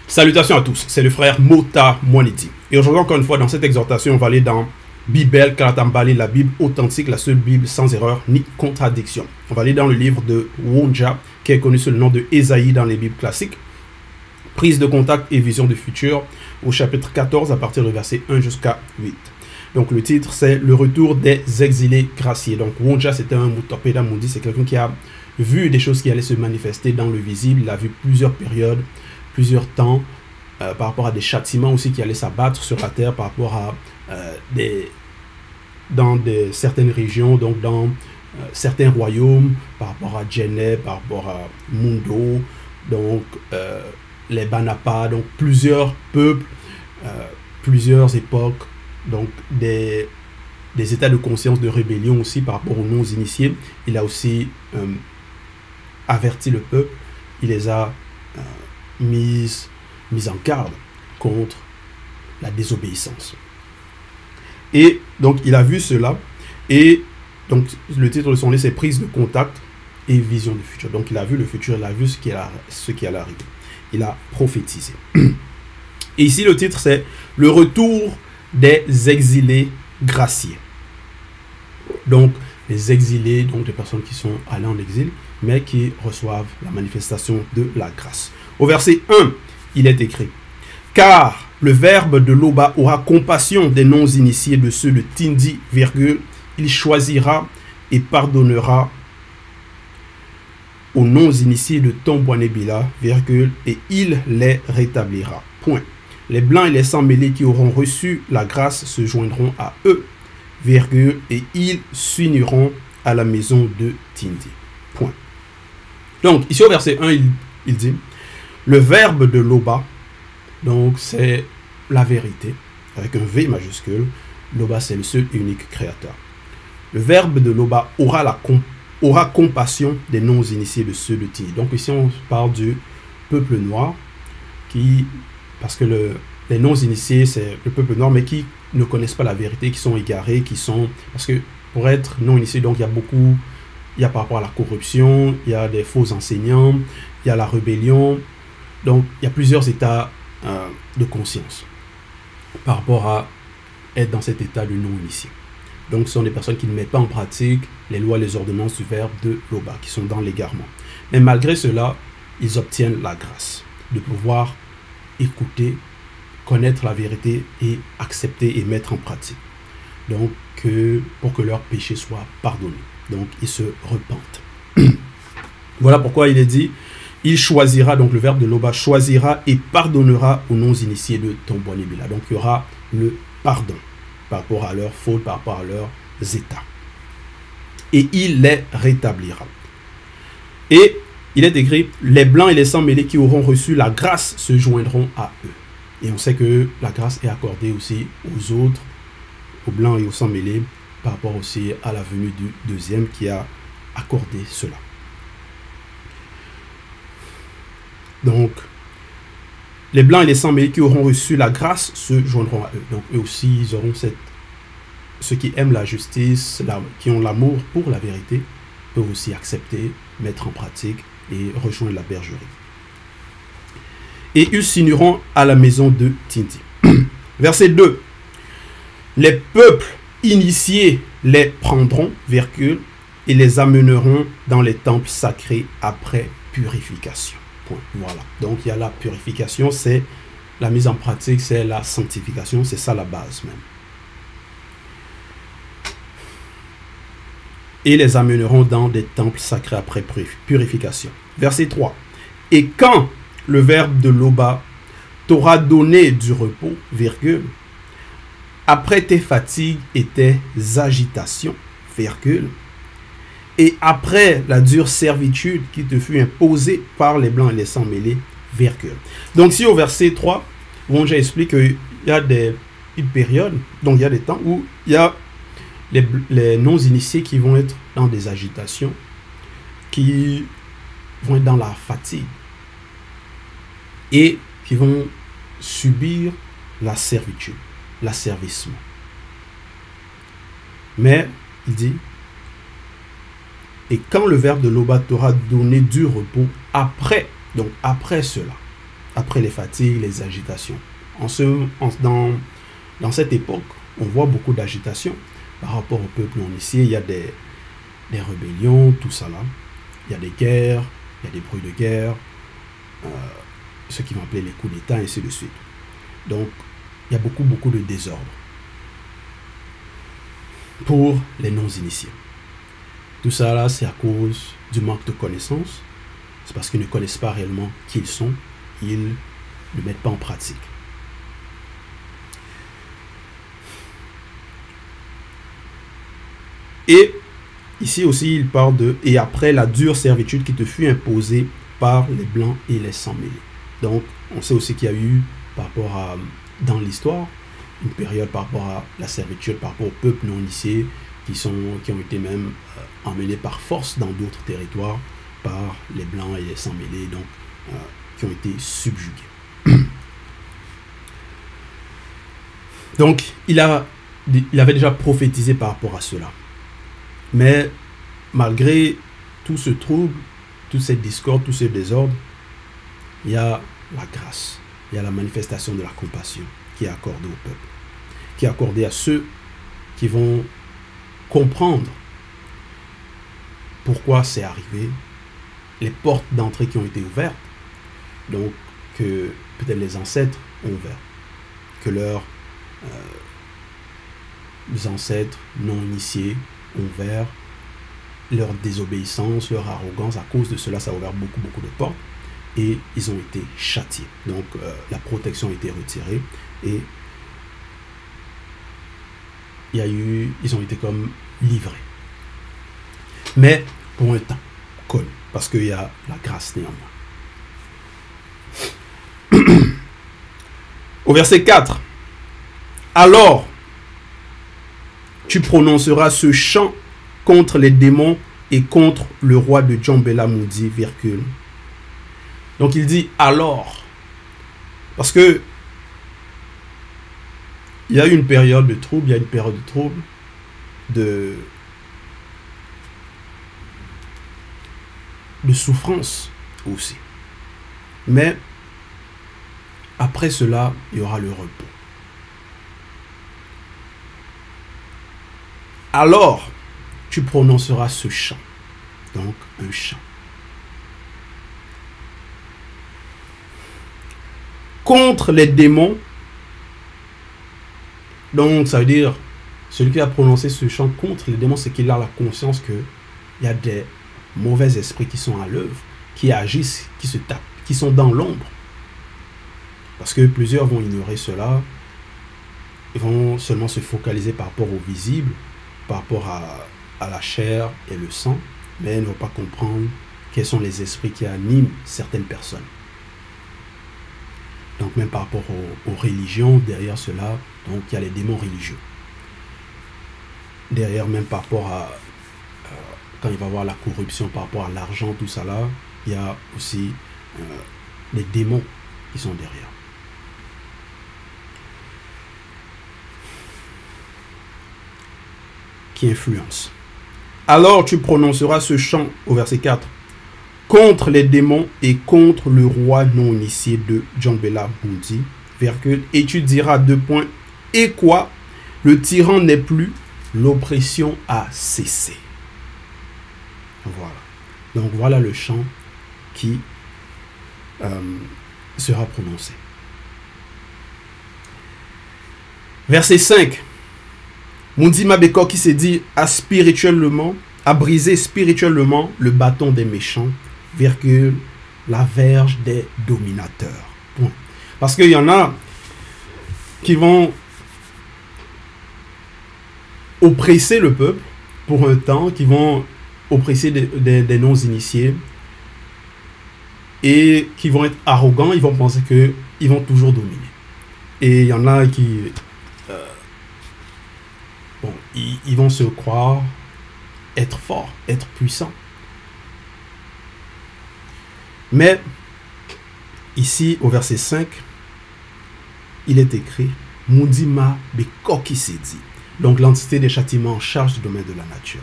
Salutations à tous, c'est le frère Mota Mwanidi. Et aujourd'hui, encore une fois, dans cette exhortation, on va aller dans Bible Karatambali, la Bible authentique, la seule Bible sans erreur ni contradiction. On va aller dans le livre de Wonja, qui est connu sous le nom de Ésaïe dans les Bibles classiques. Prise de contact et vision du futur, au chapitre 14, à partir du verset 1 jusqu'à 8. Donc le titre, c'est Le retour des exilés graciés. Donc Wonja, c'était un Mutopeda Mundi, c'est quelqu'un qui a vu des choses qui allaient se manifester dans le visible. Il a vu plusieurs périodes, plusieurs temps, par rapport à des châtiments aussi qui allaient s'abattre sur la terre, par rapport à certaines régions, donc dans certains royaumes, par rapport à Djeneb, par rapport à Mundo, donc les Banapa, donc plusieurs peuples, plusieurs époques, donc des états de conscience de rébellion aussi par rapport aux non-initiés. Il a aussi averti le peuple, il les a mis en garde contre la désobéissance. Et donc il a vu cela, et donc le titre de son livre c'est Prise de contact et vision du futur. Donc il a vu le futur, il a vu ce qui allait arriver. Il a prophétisé. Et ici le titre c'est Le retour des exilés graciés. Donc les exilés, donc des personnes qui sont allées en exil, mais qui reçoivent la manifestation de la grâce. Au verset 1, il est écrit: Car le verbe de l'Oba aura compassion des non-initiés de ceux de Tindi, virgule, il choisira et pardonnera aux non-initiés de Tombouanébila, virgule, et il les rétablira. Point. Les blancs et les sans-mêlés qui auront reçu la grâce se joindront à eux, virgule, et ils s'uniront à la maison de Tindi. Point. Donc, ici au verset 1, il dit: le verbe de l'Oba, donc c'est la vérité, avec un V majuscule. L'Oba, c'est le seul et unique créateur. Le verbe de l'Oba aura compassion des non-initiés de ceux de Tindi. Donc ici, on parle du peuple noir, parce que les non-initiés, c'est le peuple noir, mais qui ne connaissent pas la vérité, qui sont égarés, parce que pour être non-initié, donc il y a par rapport à la corruption, il y a des faux enseignants, il y a la rébellion. Donc, il y a plusieurs états de conscience par rapport à être dans cet état de non-initié. Donc, ce sont des personnes qui ne mettent pas en pratique les lois et les ordonnances du verbe de l'Oba, qui sont dans l'égarement. Mais malgré cela, ils obtiennent la grâce de pouvoir écouter, connaître la vérité et accepter et mettre en pratique. Donc, pour que leurs péchés soient pardonnés. Donc, ils se repentent. Voilà pourquoi il est dit: il choisira, donc le verbe de l'Oba choisira et pardonnera aux non-initiés de Tombouanébila. Donc il y aura le pardon par rapport à leurs fautes, par rapport à leurs états. Et il les rétablira. Et il est écrit: les blancs et les sans-mêlés qui auront reçu la grâce se joindront à eux. Et on sait que la grâce est accordée aussi aux autres, aux blancs et aux sans-mêlés, par rapport aussi à la venue du deuxième qui a accordé cela. Donc, les blancs et les sans-mêlés qui auront reçu la grâce se joindront à eux. Donc, eux aussi, ils auront ceux qui aiment la justice, qui ont l'amour pour la vérité, peuvent aussi accepter, mettre en pratique et rejoindre la bergerie. Et ils s'uniront à la maison de Tindi. Verset 2. Les peuples initiés les prendront, virgule, et les amèneront dans les temples sacrés après purification. Voilà, donc il y a la purification, c'est la mise en pratique, c'est la sanctification, c'est ça la base même. Et les amèneront dans des temples sacrés après purification. Verset 3. Et quand le verbe de l'Oba t'aura donné du repos, virgule, après tes fatigues et tes agitations, virgule, et après la dure servitude qui te fut imposée par les blancs et les sans-mêlés, virgule. Donc, si au verset 3, Wonja explique qu'il y a une période, donc il y a des temps où il y a les non-initiés qui vont être dans des agitations, qui vont être dans la fatigue, et qui vont subir la servitude, l'asservissement. Mais, il dit: et quand le verbe de l'Oba t'aura donné du repos après, donc après cela, après les fatigues, les agitations. Dans cette époque, on voit beaucoup d'agitation par rapport au peuple non initié. Il y a des rébellions, tout ça là. Il y a des guerres, il y a des bruits de guerre, ce qu'ils vont appeler les coups d'État, et ainsi de suite. Donc, il y a beaucoup de désordre pour les non-initiés. Tout ça là, c'est à cause du manque de connaissances. C'est parce qu'ils ne connaissent pas réellement qui ils sont. Ils ne mettent pas en pratique. Et ici aussi, il parle de « et après la dure servitude qui te fut imposée par les Blancs et les sans-mêlés ». Donc, on sait aussi qu'il y a eu, par rapport à, dans l'histoire, une période par rapport à la servitude, par rapport au peuple non initié, qui ont été même emmenés par force dans d'autres territoires par les Blancs et les sans-mêlés, donc qui ont été subjugués. Donc, il avait déjà prophétisé par rapport à cela. Mais malgré tout ce trouble, toute cette discorde, tout ce désordre, il y a la grâce, il y a la manifestation de la compassion qui est accordée au peuple, qui est accordée à ceux qui vont comprendre pourquoi c'est arrivé, les portes d'entrée qui ont été ouvertes, donc que peut-être les ancêtres ont ouvert, que leurs ancêtres non initiés ont ouvert, leur désobéissance, leur arrogance, à cause de cela, ça a ouvert beaucoup de portes et ils ont été châtiés. Donc la protection a été retirée et ils ont été comme livrés. Mais pour un temps, connu, parce qu'il y a la grâce néanmoins. Au verset 4, alors tu prononceras ce chant contre les démons et contre le roi de Djambela Moudi, virgule. Donc il dit alors, parce que il y a eu une période de trouble, de souffrance aussi. Mais après cela, il y aura le repos. Alors, tu prononceras ce chant. Donc, un chant. Contre les démons. Donc, ça veut dire, celui qui a prononcé ce chant contre les démons, c'est qu'il a la conscience qu'il y a des mauvais esprits qui sont à l'œuvre, qui agissent, qui se tapent, qui sont dans l'ombre. Parce que plusieurs vont ignorer cela. Ils vont seulement se focaliser par rapport au visible, par rapport à la chair et le sang, mais ils ne vont pas comprendre quels sont les esprits qui animent certaines personnes. Donc même par rapport aux religions, derrière cela, donc il y a les démons religieux. Derrière même par rapport à quand il va y avoir la corruption, par rapport à l'argent, tout ça là, il y a aussi les démons qui sont derrière. Qui influence. Alors tu prononceras ce chant au verset 4 contre les démons et contre le roi non initié de Djambela Moudi, virgule, et tu diras : et quoi, le tyran n'est plus, l'oppression a cessé. Voilà. Donc voilà le chant qui sera prononcé. Verset 5. Moudi Mabeko qui s'est dit a brisé spirituellement le bâton des méchants, virgule, la verge des dominateurs. Point. Parce qu'il y en a qui vont oppresser le peuple pour un temps, qui vont oppresser des non-initiés et qui vont être arrogants, ils vont penser qu'ils vont toujours dominer. Et il y en a qui... ils vont se croire être forts, être puissants. Mais ici, au verset 5, il est écrit Moudima Bekoki s'est dit. Donc l'entité des châtiments en charge du domaine de la nature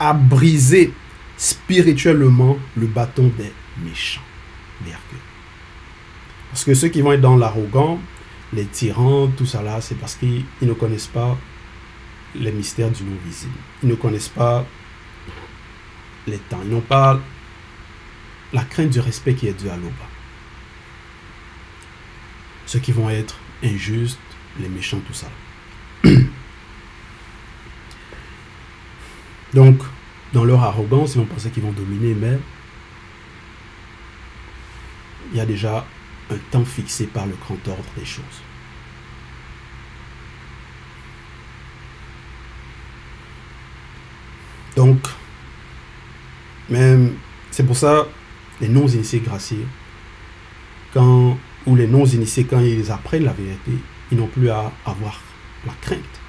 a brisé spirituellement le bâton des méchants. Parce que ceux qui vont être dans l'arrogant, les tyrans, tout ça là, c'est parce qu'ils ne connaissent pas les mystères du non visible. Ils ne connaissent pas les temps. Ils n'ont pas la crainte du respect qui est due à l'Oba. Ceux qui vont être injustes, les méchants, tout ça. Donc, dans leur arrogance, ils vont penser qu'ils vont dominer, mais il y a déjà un temps fixé par le grand ordre des choses. Donc, même, c'est pour ça, les non-initiés gracieux, ou les non-initiés, quand ils apprennent la vérité, ils n'ont plus à avoir la crainte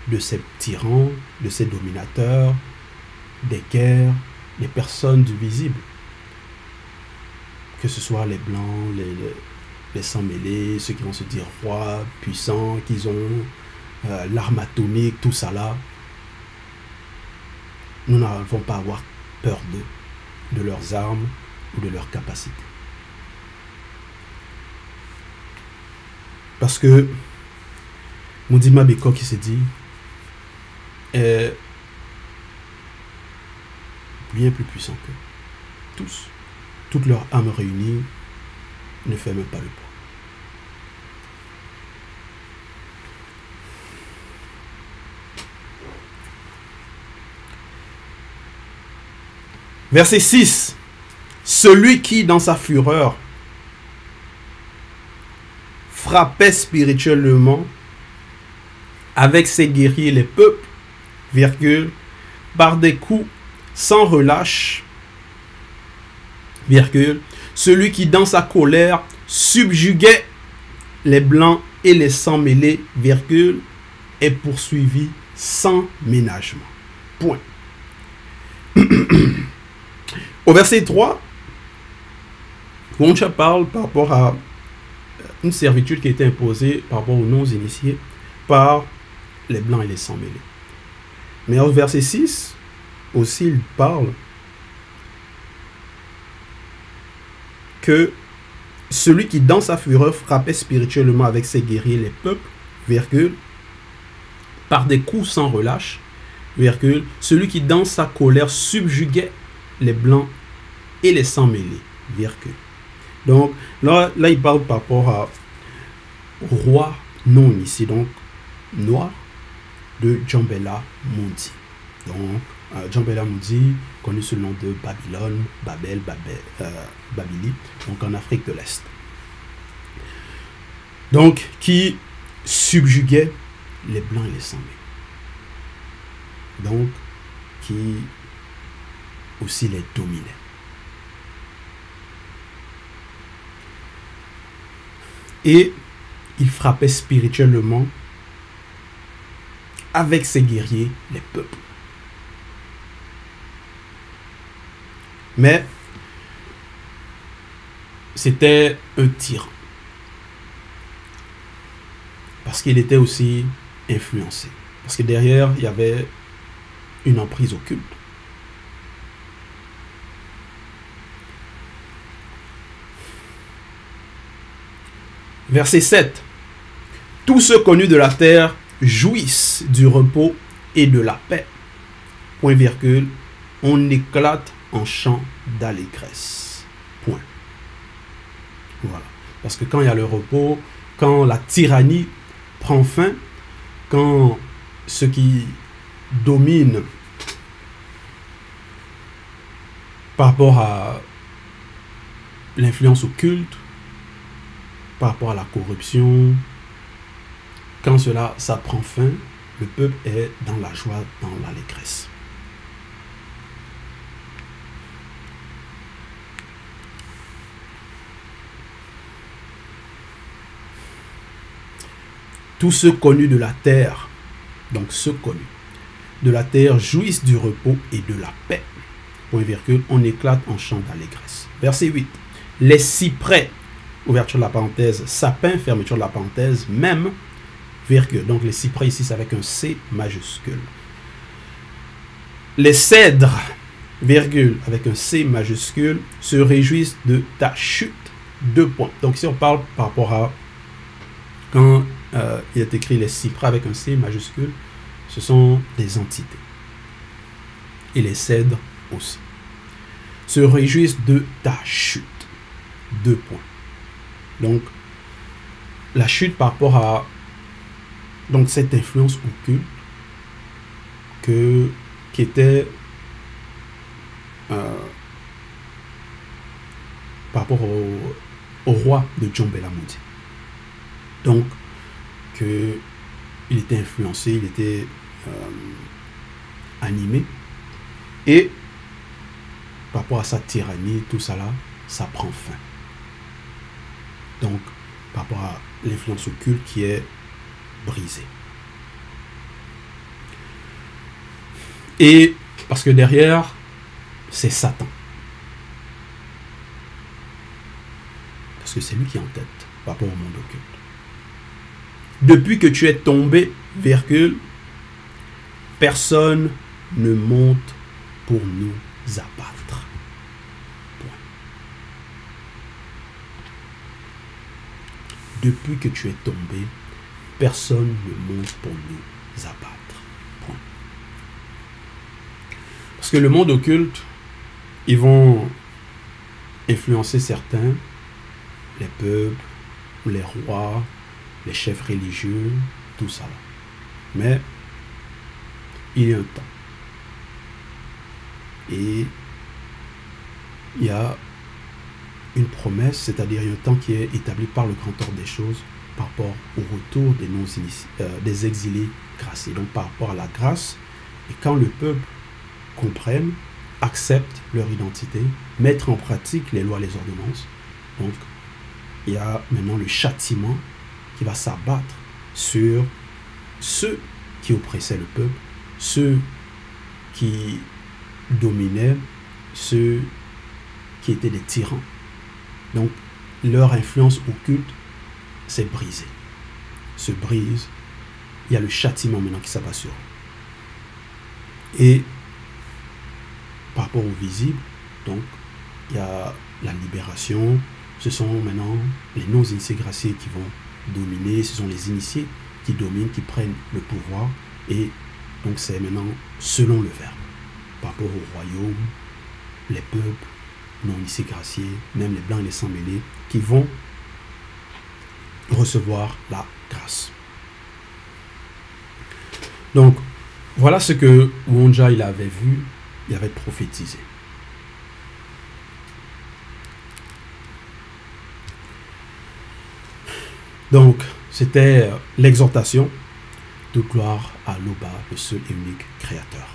de ces tyrans, de ces dominateurs, des guerres, des personnes du visible. Que ce soit les blancs, les sans-mêlés, ceux qui vont se dire rois, puissants, qu'ils ont l'arme atomique, tout ça là. Nous n'avons pas à avoir peur d'eux, de leurs armes ou de leurs capacités. Parce que Moudima Beko qui se dit est bien plus puissant que tous. Toutes leurs âmes réunies ne fait même pas le poids. Verset 6. Celui qui, dans sa fureur, frappait spirituellement avec ses guerriers les peuples, virgule, par des coups sans relâche, virgule, celui qui dans sa colère subjuguait les blancs et les sans-mêlés, virgule, est poursuivi sans ménagement. Point. Au verset 3, Woncha parle par rapport à une servitude qui a été imposée par rapport aux non-initiés par les blancs et les sans-mêlés. Mais au verset 6, aussi il parle que celui qui dans sa fureur frappait spirituellement avec ses guerriers les peuples, virgule, par des coups sans relâche, virgule, celui qui dans sa colère subjuguait les blancs et les sans-mêlés, virgule. Donc là, il parle par rapport au roi non initié, donc noir, de Djambela Mundi. Donc Djambela Mundi, connu sous le nom de Babylone, Babili, donc en Afrique de l'Est. Donc qui subjuguait les blancs et les sans-mêlés. Donc qui aussi les dominait. Et il frappait spirituellement avec ses guerriers les peuples. Mais c'était un tyran. Parce qu'il était aussi influencé. Parce que derrière, il y avait une emprise occulte. Verset 7. Tous ceux connus de la terre jouissent du repos et de la paix. Point virgule. On éclate en chant d'allégresse. Point. Voilà. Parce que quand il y a le repos, quand la tyrannie prend fin, quand ceux qui dominent par rapport à l'influence occulte, par rapport à la corruption, quand ça prend fin, le peuple est dans la joie, dans l'allégresse. Tous ceux connus de la terre, donc ceux connus de la terre, jouissent du repos et de la paix. Point virgule, on éclate en chant d'allégresse. Verset 8. Les cyprès, ouverture de la parenthèse, sapin, fermeture de la parenthèse, même, virgule. Donc les cyprès ici, c'est avec un C majuscule. Les cèdres, virgule, avec un C majuscule, se réjouissent de ta chute, 2 points. Donc si on parle par rapport à quand il est écrit les cypres avec un C majuscule, ce sont des entités. Et les cèdres aussi. Se réjouissent de ta chute. 2 points. Donc, la chute par rapport à donc cette influence occulte qui était par rapport au roi de Djombela Moudi. Donc, il était influencé, il était animé. Et par rapport à sa tyrannie, tout ça là, ça prend fin. Donc, par rapport à l'influence occulte qui est brisée. Et parce que derrière, c'est Satan. Parce que c'est lui qui est en tête par rapport au monde occulte. Depuis que tu es tombé, virgule, personne ne monte pour nous abattre. Point. Depuis que tu es tombé, personne ne monte pour nous abattre. Point. Parce que le monde occulte, ils vont influencer certains, les peuples, les rois, les chefs religieux, tout ça. Mais il y a un temps. Et il y a une promesse, c'est-à-dire un temps qui est établi par le grand ordre des choses par rapport au retour des exilés graciés. Donc par rapport à la grâce, et quand le peuple comprenne, accepte leur identité, mettre en pratique les lois, les ordonnances, donc il y a maintenant le châtiment qui va s'abattre sur ceux qui oppressaient le peuple, ceux qui dominaient, ceux qui étaient des tyrans. Donc, leur influence occulte s'est brisée. Se brise. Il y a le châtiment maintenant qui s'abat sur eux. Et par rapport au visible, donc, il y a la libération. Ce sont maintenant les non-initiés graciés qui vont dominer. Ce sont les initiés qui dominent, qui prennent le pouvoir. Et donc, c'est maintenant selon le verbe. Par rapport au royaume, les peuples non-initiés graciés, même les blancs et les sans-mêlés, qui vont recevoir la grâce. Donc, voilà ce que Wonja il avait vu, il avait prophétisé. Donc, c'était l'exhortation de gloire à l'Oba, le seul et unique créateur.